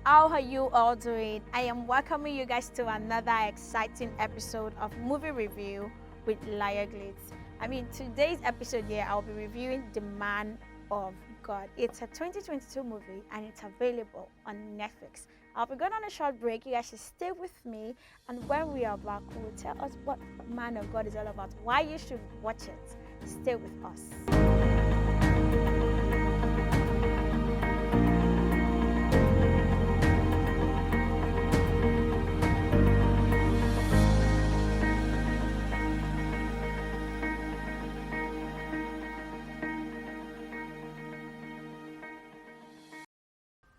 How are you all doing? I am welcoming you guys to another exciting episode of Movie Review with Layo. Today's episode here, I'll be reviewing The Man of God. It's a 2022 movie and it's available on Netflix. I'll be going on a short break. You guys should stay with me, and when we are back, we'll tell us what Man of God is all about, why you should watch it. Stay with us.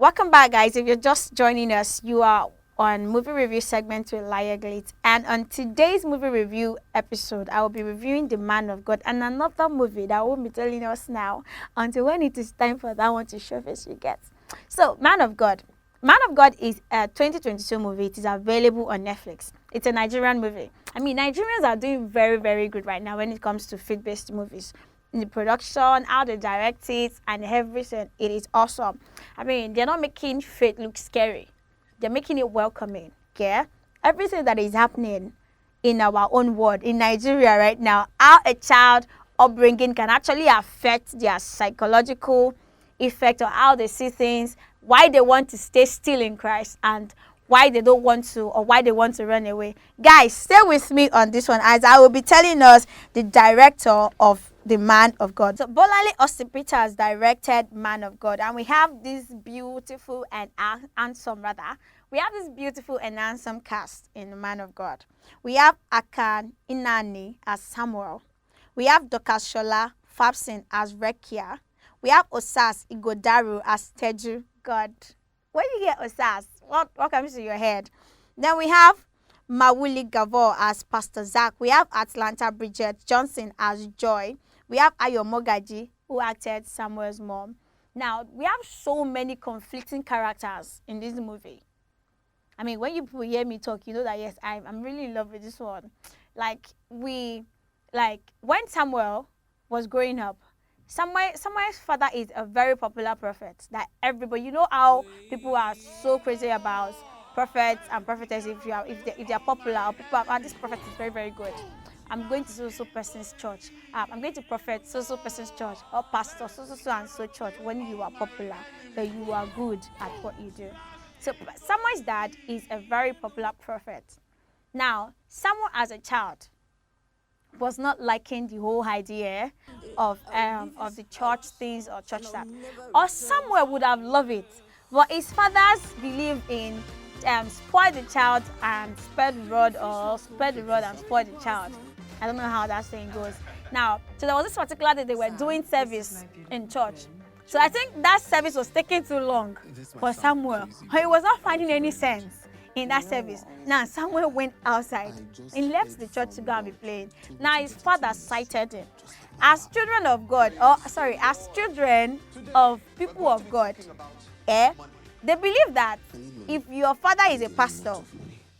Welcome back, guys. If you're just joining us, you are on movie review segment with Layo. And on today's movie review episode, I will be reviewing The Man of God, and another movie that I won't be telling us now until when it is time for that one to show face you get. So, Man of God. Man of God is a 2022 movie. It is available on Netflix. It's a Nigerian movie. Nigerians are doing very, very good right now when it comes to faith-based movies. In the production, how they direct it, and everything, it is awesome. They're not making faith look scary. They're making it welcoming. Yeah, everything that is happening in our own world, in Nigeria right now, how a child upbringing can actually affect their psychological effect, or how they see things, why they want to stay still in Christ, and why they don't want to, or why they want to run away. Guys, stay with me on this one, as I will be telling us the director of The Man of God. So Bolale Osipita has directed Man of God, and we have this beautiful and handsome cast in The Man of God. We have Akan Inani as Samuel. We have Dokas Shola Fabsin as Rekia. We have Osas Igodaru as Teju. God, when you hear Osas, what comes to your head? Then we have Mawuli Gavor as Pastor Zach. We have Atlanta Bridget Johnson as Joy. We have Ayo Mogaji, who acted Samuel's mom. Now, we have so many conflicting characters in this movie. When you people hear me talk, you know that, yes, I'm really in love with this one. When Samuel was growing up, Samuel's father is a very popular prophet that everybody, you know how people are so crazy about prophets and prophetess. If they're popular, or people are, this prophet is very, very good. I'm going to so person's church. I'm going to prophet so person's church, or pastor so and so church. When you are popular, that you are good at what you do. So Samuel's dad is a very popular prophet. Now, Samuel as a child was not liking the whole idea of the church things or church that. Or Samuel would have loved it, but his fathers believe in spoil the child and spare the rod, or spare the rod and spoil the child. I don't know how that saying goes. Now, so there was this particular day they were doing service in church. So I think that service was taking too long for Samuel. He was not finding any sense in that service. Now, Samuel went outside and left the church to go and be playing. Now, his father cited him. As children of God, as children of people of God, they believe that if your father is a pastor,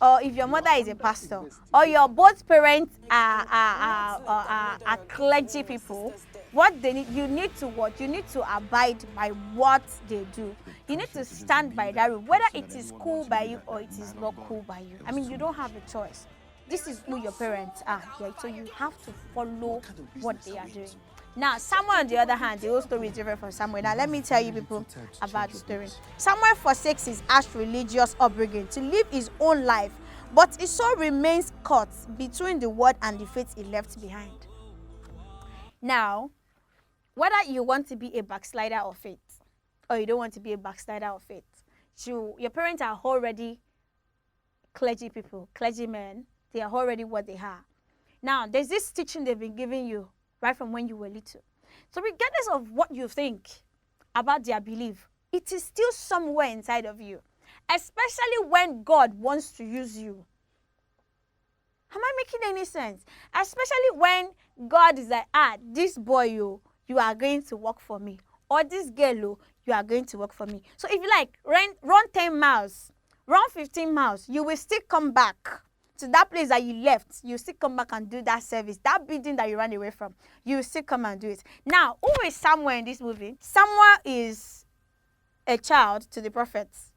or if your mother is a pastor, or your both parents are clergy people, what they need, you need to abide by what they do. You need to stand by that rule, whether it is cool by you or it is not cool by you. You don't have a choice. This is who your parents are, yeah? So you have to follow what they are doing. Now, Samuel, on the other hand, the whole story is different from Samuel. Now, let me tell you people about the story. Samuel forsakes his harsh religious upbringing to live his own life, but he so remains caught between the word and the faith he left behind. Now, whether you want to be a backslider of faith, or you don't want to be a backslider of faith, your parents are already clergy people, clergymen. They are already what they are. Now, there's this teaching they've been giving you right from when you were little. So regardless of what you think about their belief, it is still somewhere inside of you, especially when God wants to use you. Am I making any sense? Especially when God is like, this boy, you are going to work for me. Or this girl, you are going to work for me. So if you like, run 10 miles, run 15 miles, you will still come back to that place that you left. You still come back and do that service. That building that you ran away from, you still come and do it. Now, who is Samuel in this movie? Samuel is a child to the prophets.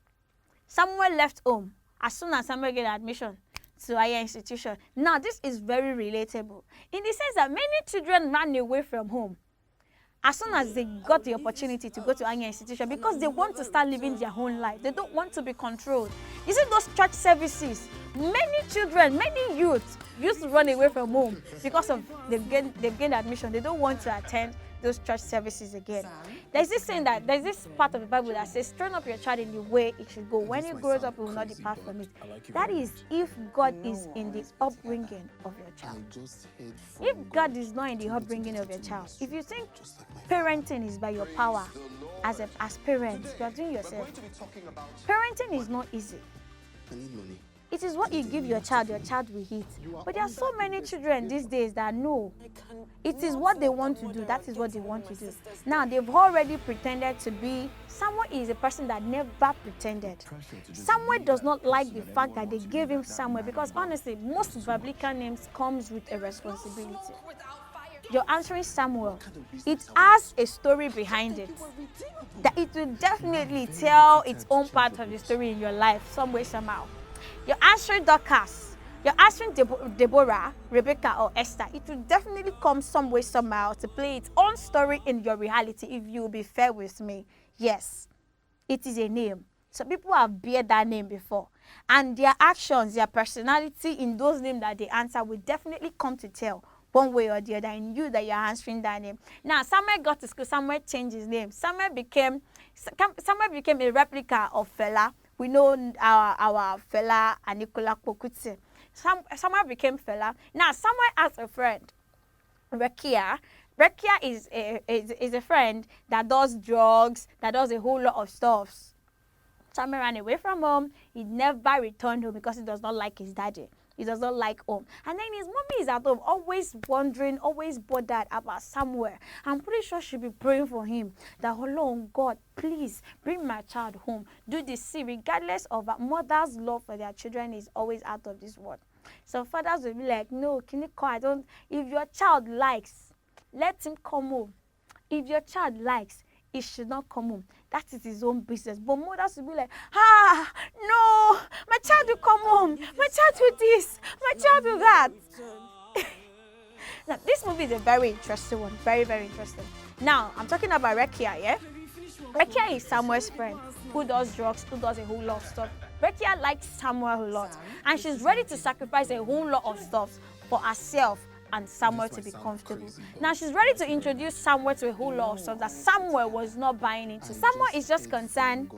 Samuel left home as soon as Samuel get admission to higher institution. Now, this is very relatable in the sense that many children ran away from home as soon as they got the opportunity to go to higher institution because they want to start living their own life. They don't want to be controlled. You see those church services, many children, many youths used to run away from home because of they've gained admission. They don't want to attend those church services again. There's this part of the Bible that says, train up your child in the way it should go. When he grows up, he will not depart from it. That is if God is in the upbringing of your child. If God is not in the upbringing of your child, if you think parenting is by your power as parents, you are doing yourself. Parenting is not easy. It is what you give your child will eat. But there are so many children these days that know it is what they want to do. That is what they want to do. Now, they've already pretended to be. Samuel is a person that never pretended. Samuel does not like the fact that they gave him Samuel because, honestly, most biblical names comes with a responsibility. You're answering Samuel. It has a story behind it. That it will definitely tell its own part of the story in your life, some way, somehow. You're answering Dorcas. You're answering Deborah, Rebecca, or Esther. It will definitely come some way, somehow to play its own story in your reality if you will be fair with me. Yes, it is a name. So people have bear that name before. And their actions, their personality in those names that they answer will definitely come to tell one way or the other in you that you're answering that name. Now, Samuel got to school. Samuel changed his name. Samuel became a replica of Fela. We know our Fela and Nicola Pokutsi. Samuel became Fela. Now, Samuel has a friend, Rekia. Rekia is a friend that does drugs, that does a whole lot of stuff. Samuel ran away from home. He never returned home because he does not like his daddy. He does not like home. And then his mommy is at home, always wondering, always bothered about Samuel. I'm pretty sure she'll be praying for him. That, oh Lord, God, please bring my child home. Do this. See, regardless of a mother's love for their children is always out of this world. So fathers will be like, no, can you call? If your child likes, let him come home. If your child likes, he should not come home. That is his own business. But mothers will be like, no, my child will come home. My child will this. My child will that. Now, this movie is a very interesting one. Very, very interesting. Now, I'm talking about Rekia, yeah? Rekia is Samuel's friend who does drugs, who does a whole lot of stuff. Rekia likes Samuel a lot. And she's ready to sacrifice a whole lot of stuff for herself and Samuel to be comfortable. Now she's ready to introduce Samuel to a whole lot of stuff that Samuel was not buying into. Samuel is just concerned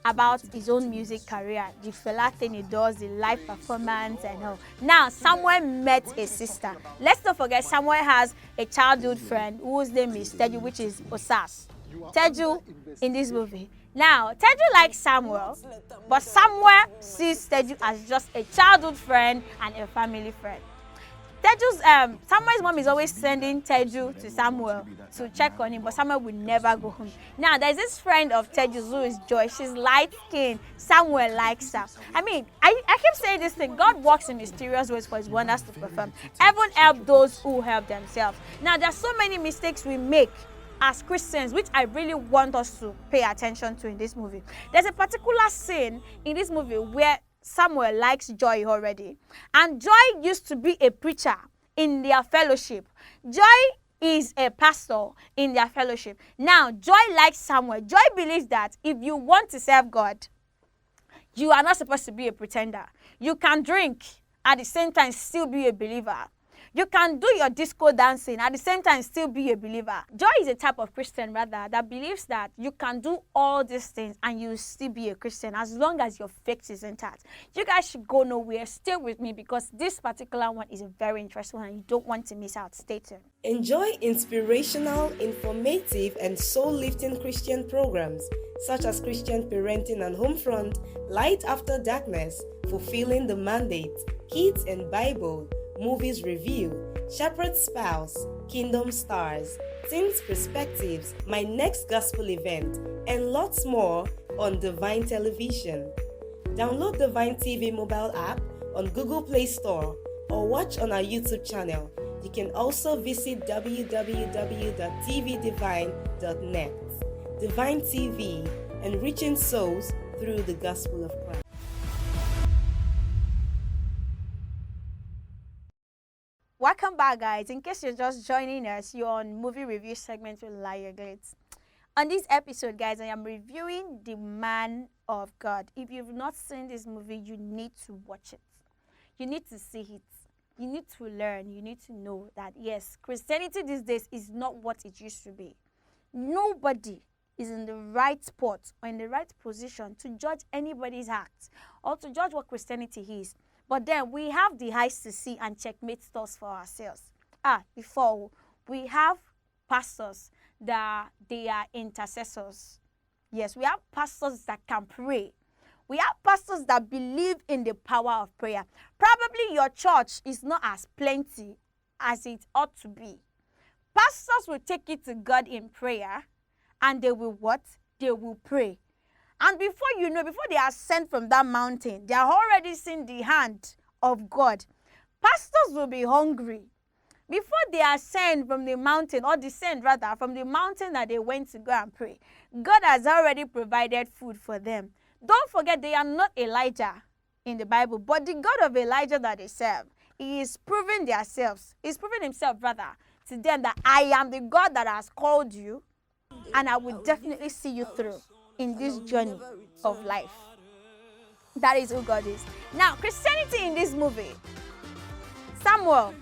about his own music career, the Fela thing he does, the live performance and all. Now Samuel met a sister. Let's not forget Samuel has a childhood friend whose name is Teju, which is Osas. Teju in this movie. Now Teju likes Samuel, but Samuel sees Teju as just a childhood friend and a family friend. Samuel's mom is always sending Teju to Samuel to check on him, but Samuel will never go home. Now, there's this friend of Teju's who is Joy. She's light-skinned. Samuel likes her. I mean, I keep saying this thing. God works in mysterious ways for his wonders to perform. Heaven help those who help themselves. Now, there's so many mistakes we make as Christians, which I really want us to pay attention to in this movie. There's a particular scene in this movie where Samuel likes Joy already. And Joy used to be a preacher in their fellowship. Joy is a pastor in their fellowship. Now, Joy likes Samuel. Joy believes that if you want to serve God, you are not supposed to be a pretender. You can drink at the same time still be a believer. You can do your disco dancing at the same time still be a believer. Joy is a type of Christian rather that believes that you can do all these things and you still be a Christian as long as your faith is intact. You guys should go nowhere. Stay with me because this particular one is a very interesting one and you don't want to miss out. Stay tuned. Enjoy inspirational, informative, and soul-lifting Christian programs such as Christian Parenting and Homefront, Light After Darkness, Fulfilling the Mandate, Kids and Bible, Movies Review, Shepherd's Spouse, Kingdom Stars, Teens Perspectives, My Next Gospel Event, and lots more on Divine Television. Download Divine TV mobile app on Google Play Store or watch on our YouTube channel. You can also visit www.tvdivine.net. Divine TV, enriching souls through the gospel of Christ. Welcome back, guys. In case you're just joining us, you're on movie review segment with Layo. On this episode, guys, I am reviewing The Man of God. If you've not seen this movie, you need to watch it. You need to see it. You need to learn. You need to know that, yes, Christianity these days is not what it used to be. Nobody is in the right spot or in the right position to judge anybody's acts or to judge what Christianity is. But then we have the eyes to see and checkmate stuff for ourselves. Before, we have pastors that they are intercessors. Yes, we have pastors that can pray. We have pastors that believe in the power of prayer. Probably your church is not as plenty as it ought to be. Pastors will take it to God in prayer, and they will what? They will pray. And before you know, before they are sent from that mountain, they are already seeing the hand of God. Pastors will be hungry. Before they are sent from the mountain, or descend rather, from the mountain that they went to go and pray, God has already provided food for them. Don't forget, they are not Elijah in the Bible, but the God of Elijah that they serve, He is proving themselves. He's proving Himself, rather, to them that I am the God that has called you, and I will definitely see you through in this journey of life. That is who God is. Now, Christianity in this movie, Samuel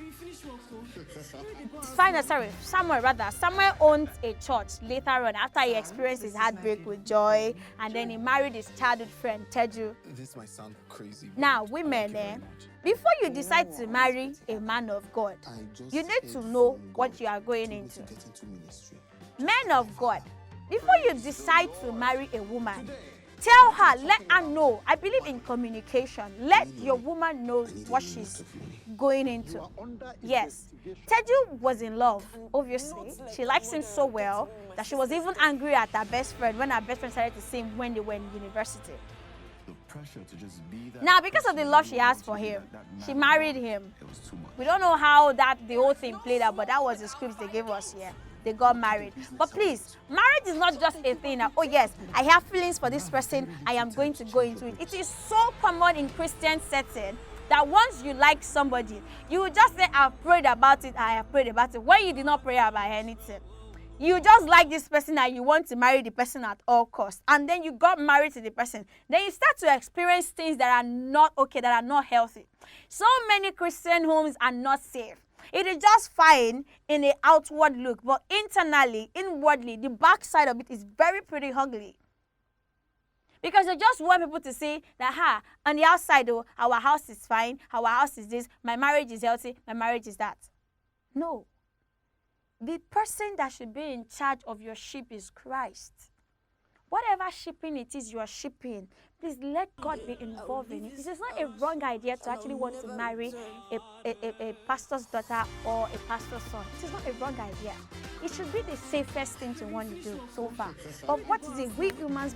owns a church later on after he experienced his heartbreak with Joy, and then he married his childhood friend Teju. This might sound crazy. Now, women, before you decide to marry a man of God, you need to know what you are going into. Men of God, before you decide to marry a woman, tell her, let her know. I believe in communication. Let your woman know what she's going into. Yes, Teju was in love, obviously. She likes him so well that she was even angry at her best friend when her best friend started to see him when they were in university. Now, because of the love she has for him, she married him. We don't know how the whole thing played out, but that was the scripts they gave us here. They got married. But please, marriage is not just a thing that, oh yes, I have feelings for this person, I am going to go into it. It is so common in Christian setting that once you like somebody, you will just say, I've prayed about it, I have prayed about it, when you did not pray about anything. You just like this person and you want to marry the person at all costs. And then you got married to the person. Then you start to experience things that are not okay, that are not healthy. So many Christian homes are not safe. It is just fine in the outward look, but internally, inwardly, the backside of it is very pretty ugly. Because you just want people to say that, on the outside, though, our house is fine, our house is this, my marriage is healthy, my marriage is that. No. The person that should be in charge of your ship is Christ. Whatever shipping it is you are shipping, please let God be involved in it. It is not a wrong idea to actually want to marry a pastor's daughter or a pastor's son. It is not a wrong idea. It should be the safest thing to want to do so far. But what is it? We humans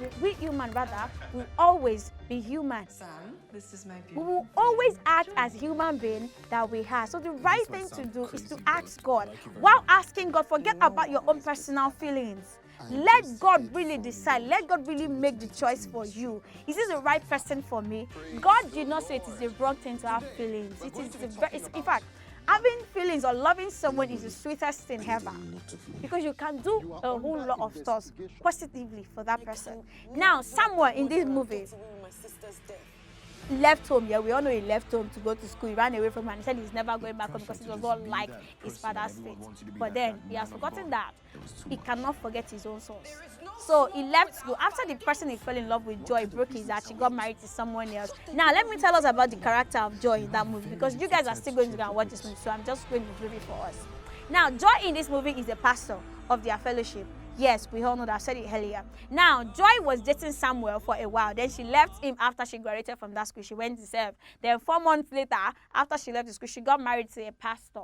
will always be human. Sam, this is my We will always act as human beings that we are. So the right thing to do is to ask God. While asking God, forget about your own personal feelings. Let God really decide. Let God really make the choice for you. Is this the right person for me? God did not say it is the wrong thing to have feelings. In fact, having feelings or loving someone is the sweetest thing ever, because you can do a whole lot of stuff positively for that person. Now, someone in this movie left home. Yeah, we all know he left home to go to school. He ran away from her and he said he's never going back home because he does not like his father's faith. But then he has forgotten that he cannot forget his own source. So he left school. After the person he fell in love with, Joy, broke his heart. She got married to someone else. Now let me tell us about the character of Joy in that movie, because you guys are still going to go and watch this movie, so I'm just going to review it for us. Now, Joy in this movie is the pastor of their fellowship. Yes, we all know that. I said it earlier. Now, Joy was dating Samuel for a while. Then she left him after she graduated from that school. She went to serve. Then 4 months later, after she left the school, she got married to a pastor.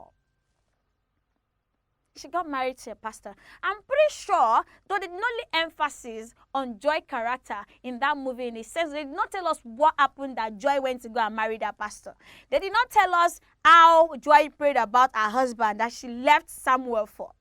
I'm pretty sure, though they did not lay emphasis on Joy's character in that movie, in a sense, they did not tell us what happened that Joy went to go and marry that pastor. They did not tell us how Joy prayed about her husband that she left Samuel for.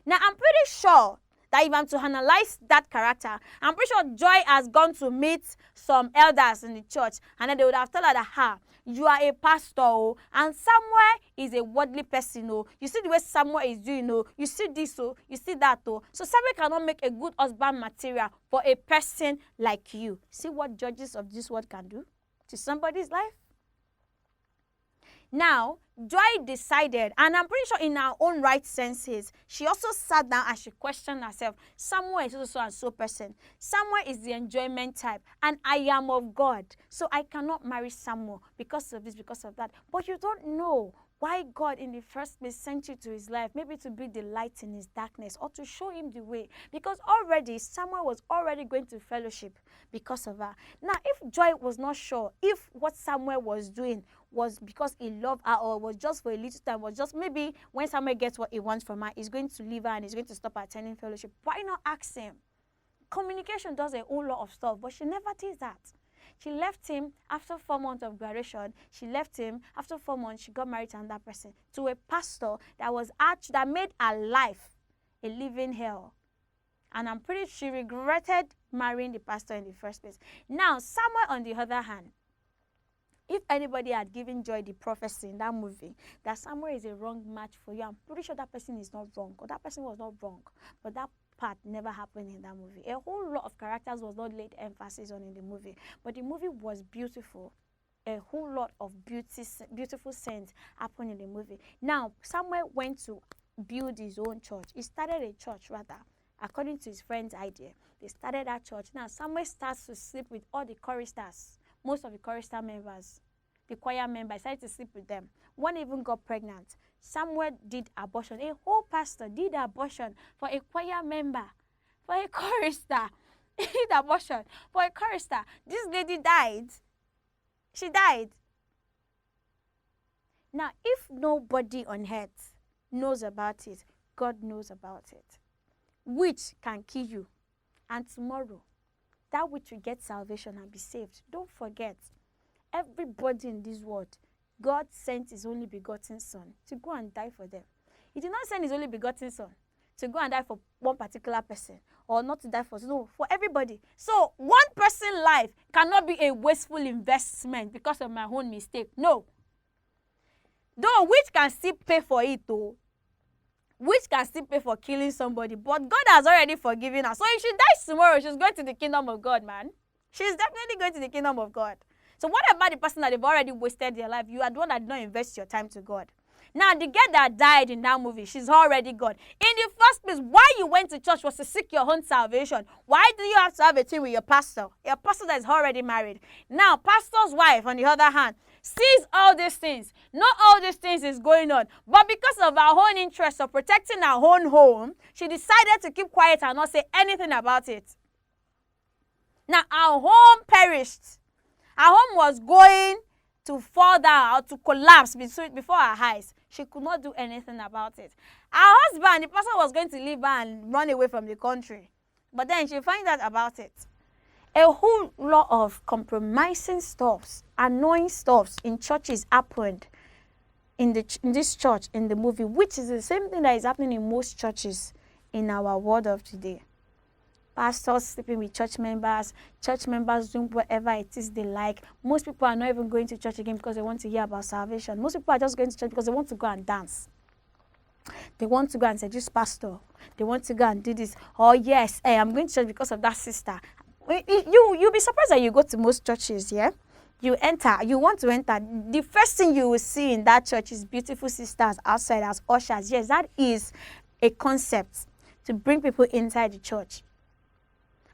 Now, I'm pretty sure that if I'm to analyze that character, I'm pretty sure Joy has gone to meet some elders in the church, and then they would have told her that, you are a pastor, oh, and Samuel is a worldly person, oh. You see the way Samuel is doing, oh. You see this, oh. You see that, oh. So Samuel cannot make a good husband material for a person like you. See what judges of this world can do to somebody's life? Now, Joy decided, and I'm pretty sure in her own right senses, she also sat down and she questioned herself. Samuel is also and so person. Samuel is the enjoyment type, and I am of God. So I cannot marry Samuel because of this, because of that. But you don't know why God in the first place sent you to his life, maybe to be the light in his darkness or to show him the way. Because already Samuel was already going to fellowship because of her. Now, if Joy was not sure if what Samuel was doing was because he loved her or was just for a little time, was just maybe when Samuel gets what he wants from her, he's going to leave her and he's going to stop attending fellowship, why not ask him? Communication does a whole lot of stuff, but she never did that. She left him after 4 months of graduation. She left him after 4 months. She got married to another person, to a pastor that made her life a living hell. And I'm pretty sure she regretted marrying the pastor in the first place. Now, Samuel, on the other hand, if anybody had given Joy the prophecy in that movie that Samuel is a wrong match for you, I'm pretty sure that person is not wrong, or that person was not wrong. But that part never happened in that movie. A whole lot of characters was not laid emphasis on in the movie, but the movie was beautiful. A whole lot of beautiful scenes happened in the movie. Now, Samuel went to build his own church. He started a church, rather, according to his friend's idea. They started that church. Now, Samuel starts to sleep with all the choristers. Most of the chorister members, the choir members, decided to sleep with them. One even got pregnant. Samuel did abortion. A whole pastor did abortion for a choir member, for a chorister. He did abortion for a chorister. This lady died. She died. Now, if nobody on earth knows about it, God knows about it, which can kill you. And tomorrow, that which will get salvation and be saved. Don't forget, everybody in this world, God sent his only begotten son to go and die for them. He did not send his only begotten son to go and die for one particular person or not to die for, no, for everybody. So one person's life cannot be a wasteful investment because of my own mistake. No. Though which can still pay for it though. Which can still pay for killing somebody, but God has already forgiven her. So if she dies tomorrow, she's going to the kingdom of God, man. She's definitely going to the kingdom of God. So what about the person that they've already wasted their life? You are the one that did not invest your time to God. Now, the girl that died in that movie, she's already gone. In the first place, why you went to church was to seek your own salvation. Why do you have to have a team with your pastor? Your pastor that is already married. Now, pastor's wife, on the other hand, sees all these things. Not all these things is going on. But because of our own interest of protecting our own home, she decided to keep quiet and not say anything about it. Now, our home perished. Our home was going to fall down or to collapse before our eyes. She could not do anything about it. Our husband, the pastor, was going to leave her and run away from the country. But then she found out about it. A whole lot of compromising stuffs, annoying stuffs in churches happened in this church in the movie, which is the same thing that is happening in most churches in our world of today. Pastors sleeping with church members doing whatever it is they like. Most people are not even going to church again because they want to hear about salvation. Most people are just going to church because they want to go and dance. They want to go and seduce pastor. They want to go and do this. Oh yes, hey, I'm going to church because of that sister. You'll be surprised that you go to most churches, yeah? You want to enter. The first thing you will see in that church is beautiful sisters outside as ushers. Yes, that is a concept to bring people inside the church.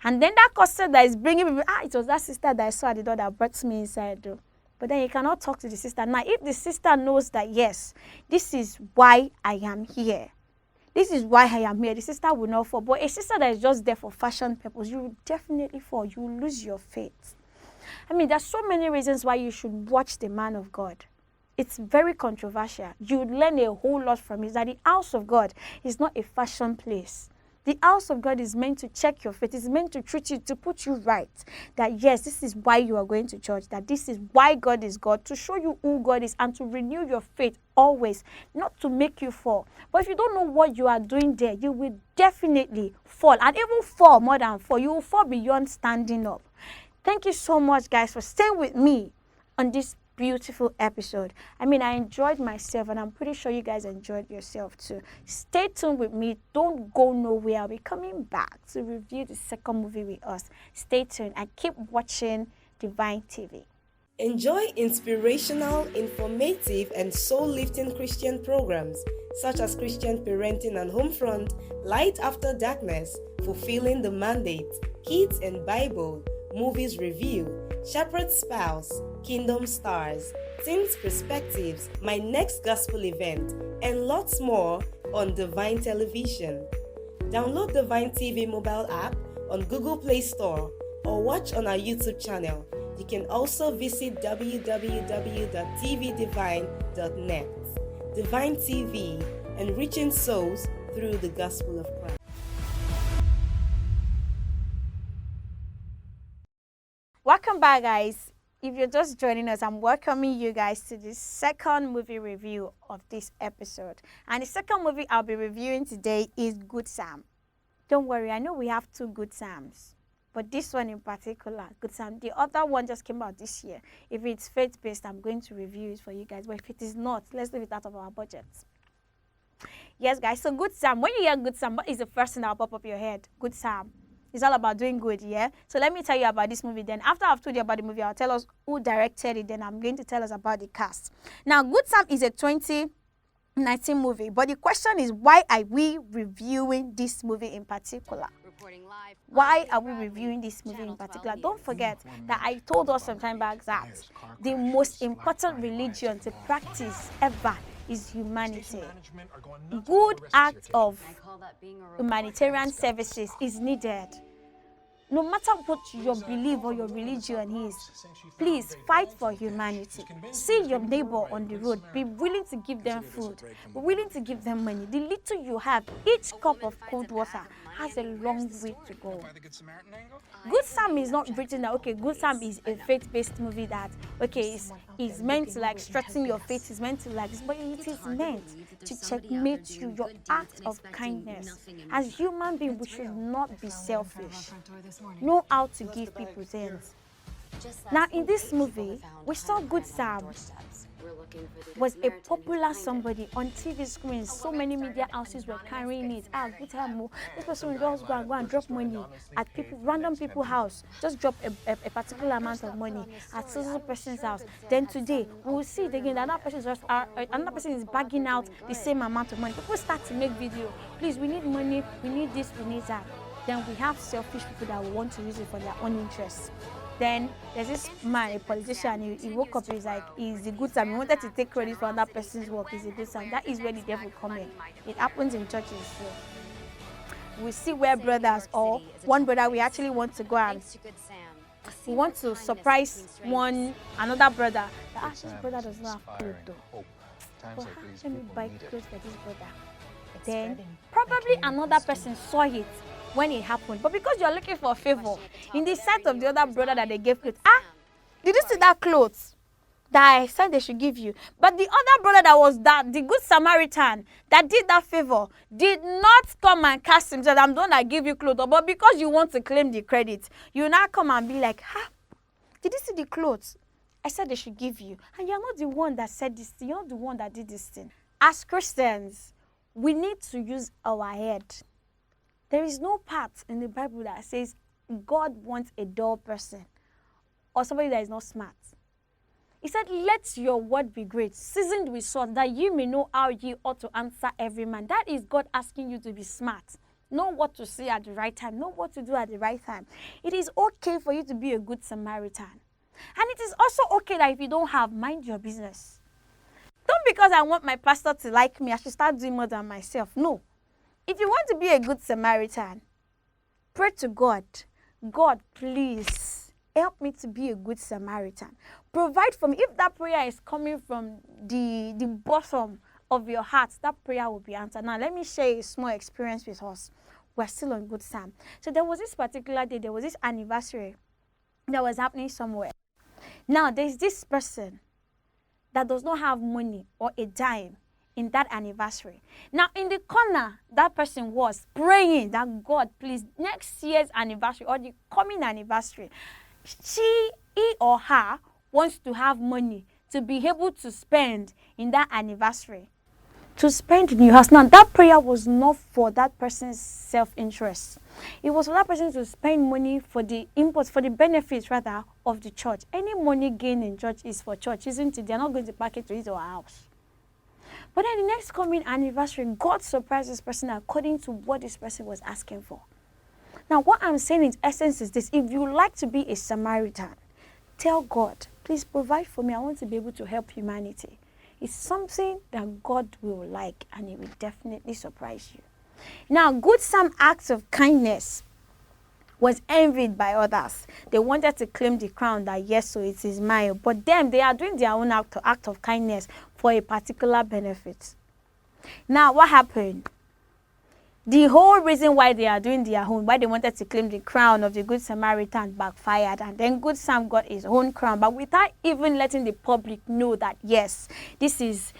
And then that concept that is bringing people, it was that sister that I saw at the door that brought me inside though. But then you cannot talk to the sister. Now, if the sister knows that, yes, this is why I am here. This is why I am here. The sister will not fall. But a sister that is just there for fashion purpose, you will definitely fall. You will lose your faith. I mean, there's so many reasons why you should watch the man of God. It's very controversial. You would learn a whole lot from it, that the house of God is not a fashion place. The house of God is meant to check your faith. It's meant to treat you, to put you right. That yes, this is why you are going to church. That this is why God is God. To show you who God is and to renew your faith always. Not to make you fall. But if you don't know what you are doing there, you will definitely fall. And even fall more than fall. You will fall beyond standing up. Thank you so much, guys, for staying with me on this beautiful episode. I mean, I enjoyed myself, and I'm pretty sure you guys enjoyed yourself too. Stay tuned with me. Don't go nowhere. I'll be coming back to review the second movie with us. Stay tuned and keep watching Divine TV. Enjoy inspirational, informative, and soul-lifting Christian programs such as Christian Parenting and Homefront, Light After Darkness, Fulfilling the Mandate, Kids and Bible, Movies Review, Shepherd's Spouse, Kingdom Stars, Teens Perspectives, My Next Gospel Event, and lots more on Divine Television. Download Divine TV mobile app on Google Play Store or watch on our YouTube channel. You can also visit www.tvdivine.net. Divine TV, enriching souls through the gospel of Christ. Welcome back, guys. If you're just joining us, I'm welcoming you guys to the second movie review of this episode. And the second movie I'll be reviewing today is Good Sam. Don't worry, I know we have two Good Sams, but this one in particular, Good Sam. The other one just came out this year. If it's faith-based, I'm going to review it for you guys. But if it is not, let's leave it out of our budget. Yes, guys, so Good Sam. When you hear Good Sam, what is the first thing that will pop up your head? Good Sam. It's all about doing good, yeah? So let me tell you about this movie. Then after I've told you about the movie, I'll tell us who directed it. Then I'm going to tell us about the cast. Now, Good Sam is a 2019 movie. But the question is, why are we reviewing this movie in particular? Why are we reviewing this movie in particular? Don't forget that I told us some time back that the most important religion to practice ever is humanity. Good act of humanitarian services is needed. No matter what your belief or your religion is, please fight for humanity. See your neighbor on the road. Be willing to give them food. Be willing to give them money. The little you have, each cup of cold water has a long way to go. Good Sam is not written that, okay, Good Sam is a faith-based movie that, okay, is meant to like strengthen your faith, is meant to like, but it is meant to checkmate you, your act of kindness. As human beings, we should not be selfish. Know how to give people things. Now, in this movie, we saw Good Sam was a popular somebody on TV screens. So many media houses were carrying it. Good Sam, this person will just go and drop money at people, random people's house. Just drop a particular amount of money at certain person's house. Then today, we will see it again. Another person is bagging out the same amount of money. People start to make video. Please, we need money. We need this. We need that. Then we have selfish people that want to use it for their own interests. Then there's this man, a politician, he woke up, he's like, he's a good Sam. He wanted to take credit for another person's work, he's a good Sam. That is where the devil comes in. It happens in churches. So we see where brothers, or one brother, we actually want to go and we want to surprise another brother. This brother does not have clothes though. But let me buy clothes for this brother. Then probably another person saw it when it happened, but because you're looking for a favor in the sight of the other brother that they gave clothes, did you see that clothes that I said they should give you? But the other brother that was the good Samaritan that did that favor did not come and cast himself. I'm the one that give you clothes, but because you want to claim the credit, you now come and be like, did you see the clothes I said they should give you? And you're not the one that said this thing. You're not the one that did this thing. As Christians, we need to use our head. There is no part in the Bible that says God wants a dull person or somebody that is not smart. He said, let your word be great, seasoned with salt, that you may know how ye ought to answer every man. That is God asking you to be smart. Know what to say at the right time. Know what to do at the right time. It is okay for you to be a good Samaritan. And it is also okay that if you don't have, mind your business. Don't because I want my pastor to like me, I should start doing more than myself. No. If you want to be a good Samaritan, pray to God. God, please help me to be a good Samaritan. Provide for me. If that prayer is coming from the bottom of your heart, that prayer will be answered. Now, let me share a small experience with us. We're still on Good Sam. So there was this particular day, there was this anniversary that was happening somewhere. Now, there's this person that does not have money or a dime in that anniversary. Now, in the corner, that person was praying that God, please, next year's anniversary or the coming anniversary, he or her wants to have money to be able to spend in that anniversary, to spend in your house. Now, that prayer was not for that person's self-interest. It was for that person to spend money for the inputs, for the benefits, rather, of the church. Any money gained in church is for church, isn't it? They're not going to pack it to his or her house. But then the next coming anniversary, God surprised this person according to what this person was asking for. Now, what I'm saying in essence is this. If you like to be a Samaritan, tell God, please provide for me. I want to be able to help humanity. It's something that God will like, and it will definitely surprise you. Now, Good Sam acts of kindness was envied by others. They wanted to claim the crown that, yes, so it is mine. But them, they are doing their own act of kindness for a particular benefit. Now, what happened? The whole reason why they are doing their own, why they wanted to claim the crown of the Good Samaritan, backfired, and then Good Sam got his own crown, but without even letting the public know that, yes, this is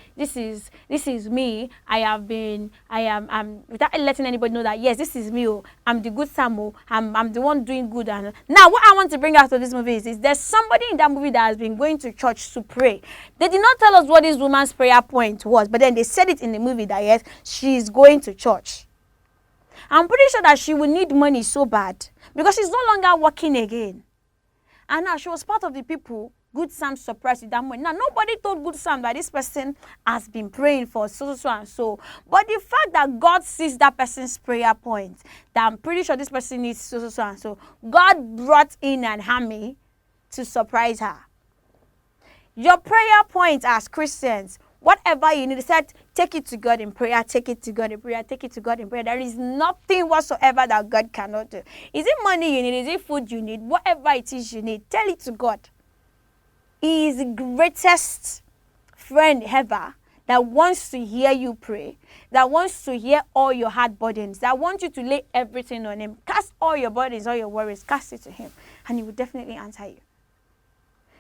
me. Without letting anybody know that, yes, this is me. I'm the Good Sam. I'm the one doing good. And now, what I want to bring out of this movie is there's somebody in that movie that has been going to church to pray. They did not tell us what this woman's prayer point was, but then they said it in the movie that, yes, she is going to church. I'm pretty sure that she will need money so bad because she's no longer working again. And now she was part of the people Good Sam surprised with that money. Now, nobody told Good Sam that this person has been praying for so and so. But the fact that God sees that person's prayer point, that I'm pretty sure this person needs so and so, God brought in an army to surprise her. Your prayer point as Christians, whatever you need, said, take it to God in prayer, take it to God in prayer, take it to God in prayer. There is nothing whatsoever that God cannot do. Is it money you need? Is it food you need? Whatever it is you need, tell it to God. He is the greatest friend ever that wants to hear you pray, that wants to hear all your hard burdens, that wants you to lay everything on him. Cast all your burdens, all your worries, cast it to him, and he will definitely answer you.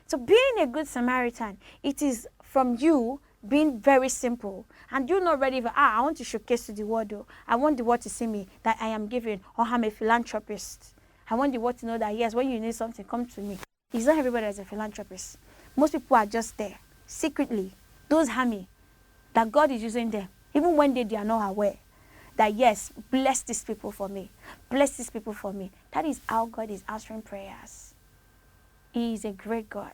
So being a good Samaritan, it is from you being very simple, and you're not ready for, I want to showcase to the world, though. I want the world to see me, that I am giving, or I'm a philanthropist. I want the world to know that, yes, when you need something, come to me. It's not everybody that's a philanthropist. Most people are just there, secretly. Those army, that God is using them, even when they are not aware, that, yes, bless these people for me. Bless these people for me. That is how God is answering prayers. He is a great God.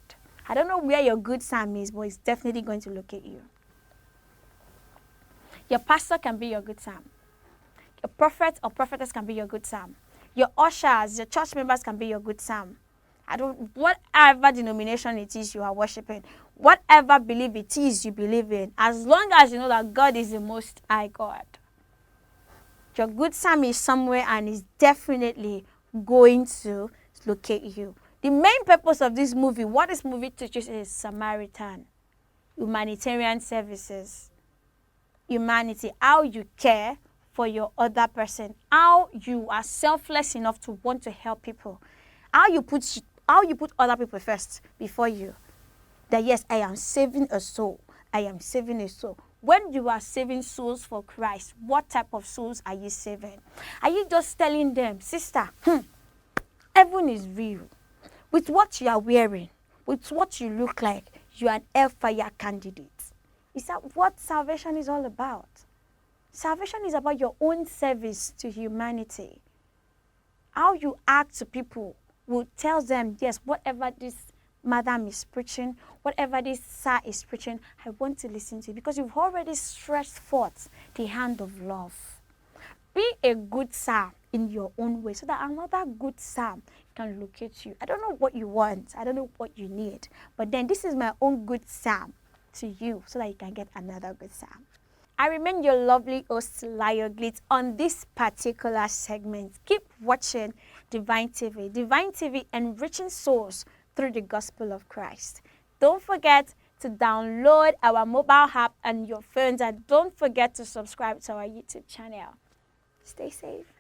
I don't know where your good Sam is, but it's definitely going to locate you. Your pastor can be your good Sam. Your prophet or prophetess can be your good Sam. Your ushers, your church members can be your good Sam. Whatever denomination it is you are worshiping, whatever belief it is you believe in, as long as you know that God is the most high God, your good Sam is somewhere and is definitely going to locate you. The main purpose of this movie, what this movie teaches, is Samaritan, humanitarian services, humanity, how you care for your other person, how you are selfless enough to want to help people, how you put other people first before you. That, yes, I am saving a soul. I am saving a soul. When you are saving souls for Christ, what type of souls are you saving? Are you just telling them, sister, heaven is real? With what you are wearing, with what you look like, you are an hellfire candidate. Is that what salvation is all about? Salvation is about your own service to humanity. How you act to people will tell them, yes, whatever this madam is preaching, whatever this sir is preaching, I want to listen to it, because you've already stretched forth the hand of love. Be a good Sam in your own way so that another good Sam can locate you. I don't know what you want. I don't know what you need. But then this is my own good Sam to you so that you can get another good Sam. I remain your lovely host, Layo Glitz, on this particular segment. Keep watching Divine TV. Divine TV, enriching souls through the gospel of Christ. Don't forget to download our mobile app on your phones, and don't forget to subscribe to our YouTube channel. Stay safe.